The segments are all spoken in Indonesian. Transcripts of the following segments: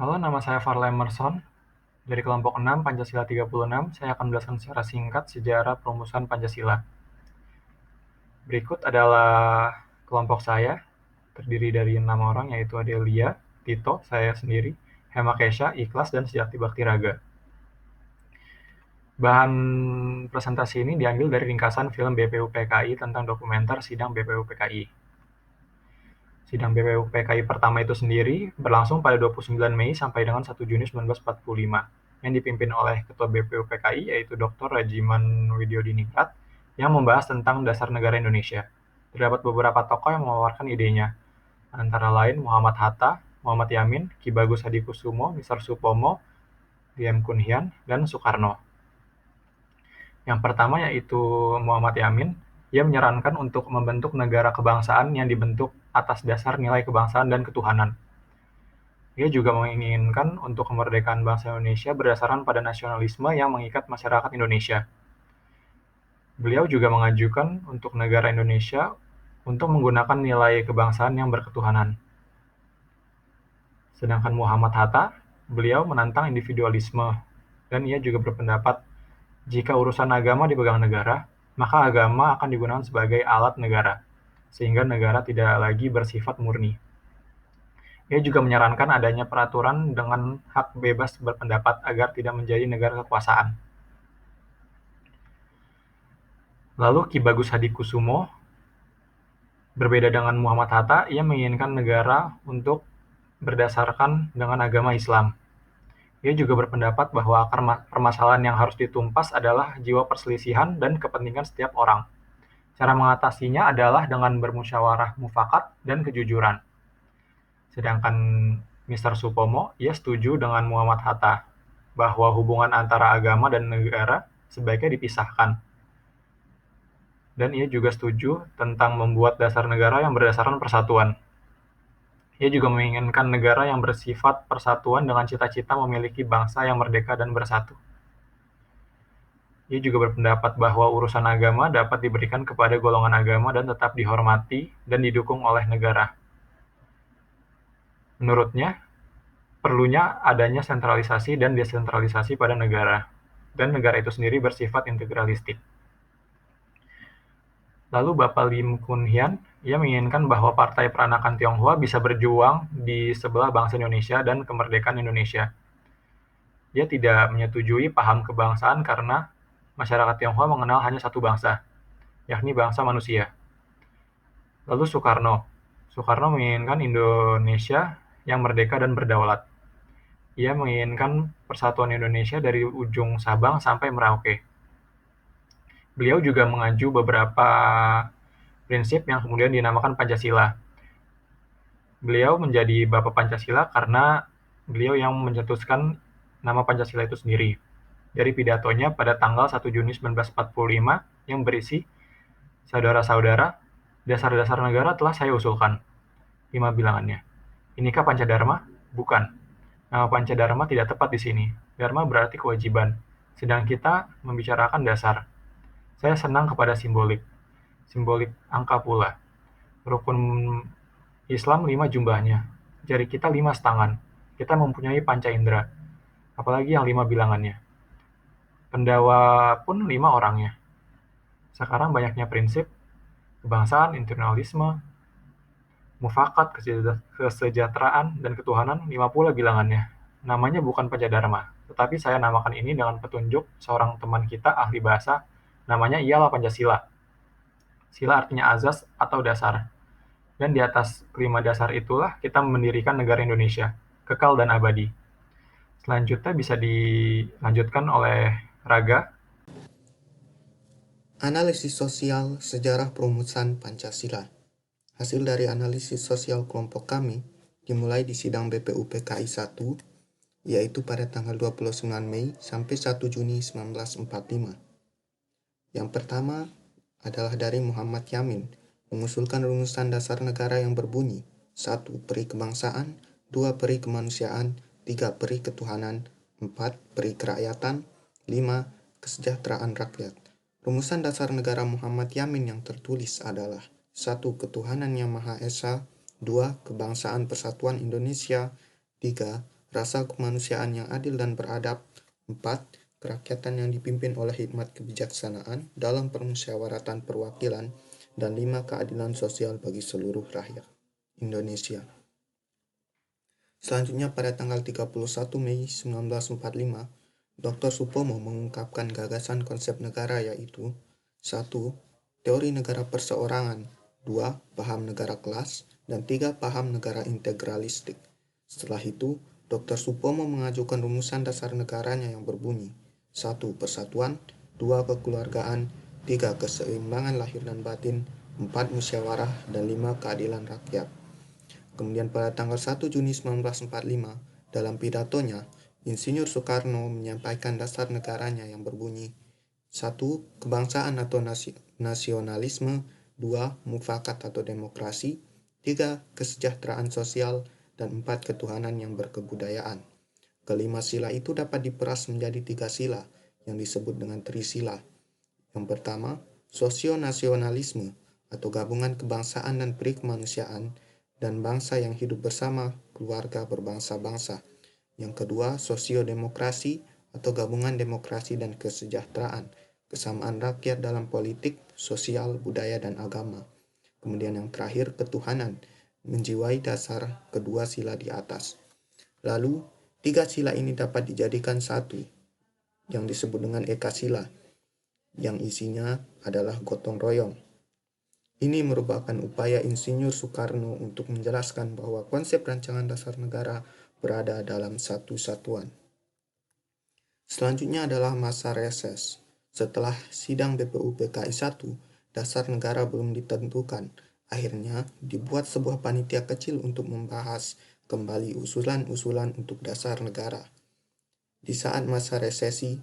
Halo, nama saya Farla Emerson. Dari kelompok 6 Pancasila 36, saya akan menjelaskan secara singkat sejarah perumusan Pancasila. Berikut adalah kelompok saya, terdiri dari 6 orang, yaitu Adelia, Tito, saya sendiri, Hema Kesha, Ikhlas, dan Sejati Bakti Raga. Bahan presentasi ini diambil dari ringkasan film BPUPKI tentang dokumenter sidang BPUPKI. Sidang BPUPKI pertama itu sendiri berlangsung pada 29 Mei sampai dengan 1 Juni 1945, yang dipimpin oleh Ketua BPUPKI yaitu Dr. Rajiman Widyodiningrat, yang membahas tentang dasar negara Indonesia. Terdapat beberapa tokoh yang mengeluarkan idenya, antara lain Muhammad Hatta, Muhammad Yamin, Ki Bagus Hadikusumo, Mr. Supomo, D.M. Kunhian, dan Soekarno. Yang pertama yaitu Muhammad Yamin. Ia menyarankan untuk membentuk negara kebangsaan yang dibentuk atas dasar nilai kebangsaan dan ketuhanan. Ia juga menginginkan untuk kemerdekaan bangsa Indonesia berdasarkan pada nasionalisme yang mengikat masyarakat Indonesia. Beliau juga mengajukan untuk negara Indonesia untuk menggunakan nilai kebangsaan yang berketuhanan. Sedangkan Muhammad Hatta, beliau menantang individualisme, dan ia juga berpendapat jika urusan agama dipegang negara, maka agama akan digunakan sebagai alat negara, sehingga negara tidak lagi bersifat murni. Ia juga menyarankan adanya peraturan dengan hak bebas berpendapat agar tidak menjadi negara kekuasaan. Lalu Ki Bagus Hadikusumo, berbeda dengan Muhammad Hatta, ia menginginkan negara untuk berdasarkan dengan agama Islam. Ia juga berpendapat bahwa akar permasalahan yang harus ditumpas adalah jiwa perselisihan dan kepentingan setiap orang. Cara mengatasinya adalah dengan bermusyawarah mufakat dan kejujuran. Sedangkan Mr. Supomo, ia setuju dengan Muhammad Hatta bahwa hubungan antara agama dan negara sebaiknya dipisahkan. Dan ia juga setuju tentang membuat dasar negara yang berdasarkan persatuan. Ia juga menginginkan negara yang bersifat persatuan dengan cita-cita memiliki bangsa yang merdeka dan bersatu. Ia juga berpendapat bahwa urusan agama dapat diberikan kepada golongan agama dan tetap dihormati dan didukung oleh negara. Menurutnya, perlunya adanya sentralisasi dan desentralisasi pada negara, dan negara itu sendiri bersifat integralistik. Lalu Bapak Lim Kunhian, ia menginginkan bahwa Partai Peranakan Tionghoa bisa berjuang di sebelah bangsa Indonesia dan kemerdekaan Indonesia. Dia tidak menyetujui paham kebangsaan karena masyarakat Tionghoa mengenal hanya satu bangsa, yakni bangsa manusia. Lalu Soekarno. Soekarno menginginkan Indonesia yang merdeka dan berdaulat. Ia menginginkan persatuan Indonesia dari ujung Sabang sampai Merauke. Beliau juga mengajukan beberapa prinsip yang kemudian dinamakan Pancasila. Beliau menjadi Bapak Pancasila karena beliau yang mencetuskan nama Pancasila itu sendiri. Dari pidatonya pada tanggal 1 Juni 1945 yang berisi, "Saudara-saudara, dasar-dasar negara telah saya usulkan." 5 bilangannya. Inikah Pancadharma? Bukan. Nama Pancadharma tidak tepat di sini. Dharma berarti kewajiban, sedang kita membicarakan dasar. Saya senang kepada simbolik. Simbolik angka pula. Rukun Islam 5 jumlahnya. Jari kita 5 setangan. Kita mempunyai panca indera. Apalagi yang 5 bilangannya. Pendawa pun 5 orangnya. Sekarang banyaknya prinsip, kebangsaan, internasionalisme, mufakat, kesejahteraan, dan ketuhanan 5 pula bilangannya. Namanya bukan Pancadharma, tetapi saya namakan ini dengan petunjuk seorang teman kita ahli bahasa, namanya ialah Pancasila. Sila artinya azas atau dasar. Dan di atas kelima dasar itulah kita mendirikan negara Indonesia, kekal dan abadi. Selanjutnya bisa dilanjutkan oleh Raga. Analisis sosial sejarah perumusan Pancasila. Hasil dari analisis sosial kelompok kami dimulai di sidang BPUPKI 1, yaitu pada tanggal 29 Mei sampai 1 Juni 1945. Yang pertama adalah dari Muhammad Yamin, mengusulkan rumusan dasar negara yang berbunyi: 1. Peri kebangsaan, 2. Peri kemanusiaan, 3. Peri ketuhanan, 4. Peri kerakyatan, 5. Kesejahteraan rakyat. Rumusan dasar negara Muhammad Yamin yang tertulis adalah: 1. Ketuhanan yang Maha Esa, 2. Kebangsaan Persatuan Indonesia, 3. rasa kemanusiaan yang adil dan beradab. 4. Kerakyatan yang dipimpin oleh hikmat kebijaksanaan dalam permusyawaratan perwakilan. Dan 5. Keadilan sosial bagi seluruh rakyat Indonesia. Selanjutnya pada tanggal 31 Mei 1945, Dr. Supomo mengungkapkan gagasan konsep negara yaitu 1. Teori negara perseorangan, 2. Paham negara kelas, dan 3. Paham negara integralistik. Setelah itu, Dr. Supomo mengajukan rumusan dasar negaranya yang berbunyi 1. Persatuan, 2. Kekeluargaan, 3. Keseimbangan lahir dan batin, 4. Musyawarah, dan 5. Keadilan rakyat. Kemudian pada tanggal 1 Juni 1945, dalam pidatonya, Insinyur Soekarno menyampaikan dasar negaranya yang berbunyi 1. Kebangsaan atau nasionalisme, 2. Mufakat atau demokrasi, 3. Kesejahteraan sosial, dan 4. Ketuhanan yang berkebudayaan. Kelima sila itu dapat diperas menjadi 3 sila yang disebut dengan Trisila. Yang pertama, sosionasionalisme atau gabungan kebangsaan dan perikemanusiaan dan bangsa yang hidup bersama keluarga berbangsa-bangsa. Yang kedua, sosiodemokrasi atau gabungan demokrasi dan kesejahteraan, kesamaan rakyat dalam politik, sosial, budaya, dan agama. Kemudian yang terakhir, ketuhanan, menjiwai dasar kedua sila di atas. Lalu, 3 sila ini dapat dijadikan satu, yang disebut dengan Eka Sila, yang isinya adalah gotong royong. Ini merupakan upaya Insinyur Soekarno untuk menjelaskan bahwa konsep rancangan dasar negara berada dalam satu satuan. Selanjutnya adalah masa reses. Setelah sidang BPUPKI 1, dasar negara belum ditentukan. Akhirnya dibuat sebuah panitia kecil untuk membahas kembali usulan-usulan untuk dasar negara. Di saat masa resesi,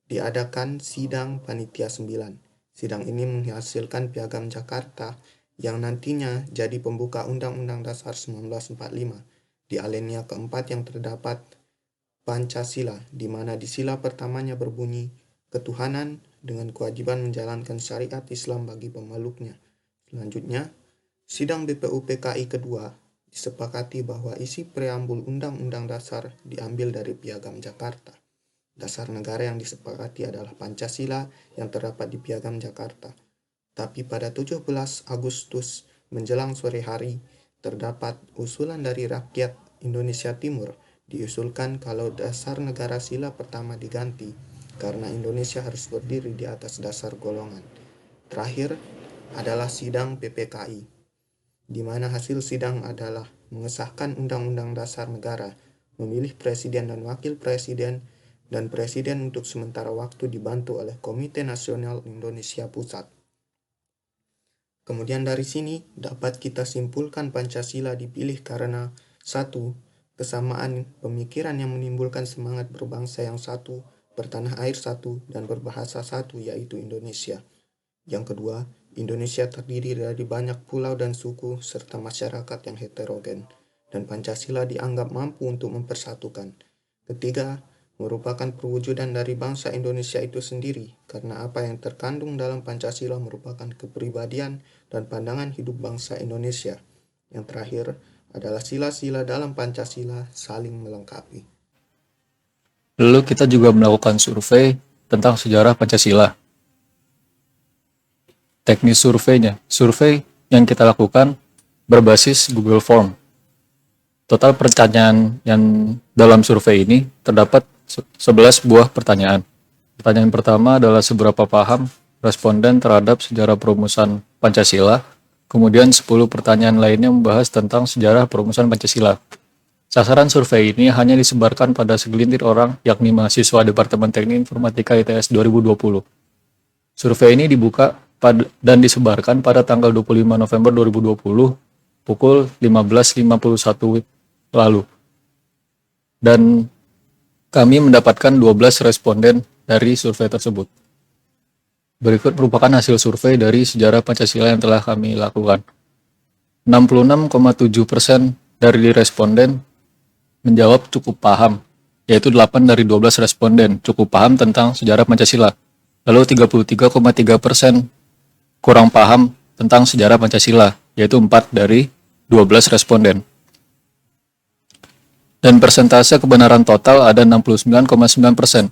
diadakan sidang panitia 9. Sidang ini menghasilkan Piagam Jakarta yang nantinya jadi pembuka Undang-Undang Dasar 1945. Di alinea keempat yang terdapat Pancasila, di mana di sila pertamanya berbunyi ketuhanan dengan kewajiban menjalankan syariat Islam bagi pemeluknya. Selanjutnya, sidang BPUPKI kedua disepakati bahwa isi preambul Undang-Undang Dasar diambil dari Piagam Jakarta. Dasar negara yang disepakati adalah Pancasila yang terdapat di Piagam Jakarta. Tapi pada 17 Agustus menjelang sore hari, terdapat usulan dari rakyat Indonesia Timur diusulkan kalau dasar negara sila pertama diganti karena Indonesia harus berdiri di atas dasar golongan. Terakhir adalah sidang PPKI, di mana hasil sidang adalah mengesahkan Undang-Undang Dasar Negara, memilih presiden dan wakil presiden, dan presiden untuk sementara waktu dibantu oleh Komite Nasional Indonesia Pusat. Kemudian dari sini dapat kita simpulkan Pancasila dipilih karena 1. Kesamaan pemikiran yang menimbulkan semangat berbangsa yang satu, bertanah air satu, dan berbahasa satu, yaitu Indonesia. Yang kedua, Indonesia terdiri dari banyak pulau dan suku serta masyarakat yang heterogen, dan Pancasila dianggap mampu untuk mempersatukan. Ketiga, merupakan perwujudan dari bangsa Indonesia itu sendiri, karena apa yang terkandung dalam Pancasila merupakan kepribadian dan pandangan hidup bangsa Indonesia. Yang terakhir adalah sila-sila dalam Pancasila saling melengkapi. Lalu kita juga melakukan survei tentang sejarah Pancasila. Teknis surveinya, survei yang kita lakukan berbasis Google Form. Total pertanyaan yang dalam survei ini terdapat 11 buah pertanyaan. Pertanyaan pertama adalah seberapa paham responden terhadap sejarah perumusan Pancasila. Kemudian 10 pertanyaan lainnya membahas tentang sejarah perumusan Pancasila. Sasaran survei ini hanya disebarkan pada segelintir orang, yakni mahasiswa Departemen Teknik Informatika ITS 2020. Survei ini dibuka dan disebarkan pada tanggal 25 November 2020 pukul 15.51 lalu. Dan kami mendapatkan 12 responden dari survei tersebut. Berikut merupakan hasil survei dari sejarah Pancasila yang telah kami lakukan. 66,7% dari responden menjawab cukup paham, yaitu 8 dari 12 responden cukup paham tentang sejarah Pancasila. Lalu 33,3% kurang paham tentang sejarah Pancasila, yaitu 4 dari 12 responden. Dan persentase kebenaran total ada 69,9%.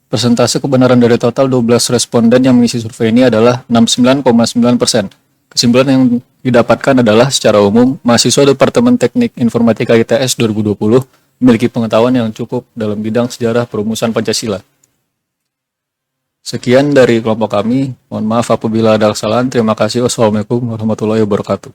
Persentase kebenaran dari total 12 responden yang mengisi survei ini adalah 69,9%. Kesimpulan yang didapatkan adalah secara umum, mahasiswa Departemen Teknik Informatika ITS 2020 memiliki pengetahuan yang cukup dalam bidang sejarah perumusan Pancasila. Sekian dari kelompok kami. Mohon maaf apabila ada kesalahan. Terima kasih. Wassalamualaikum warahmatullahi wabarakatuh.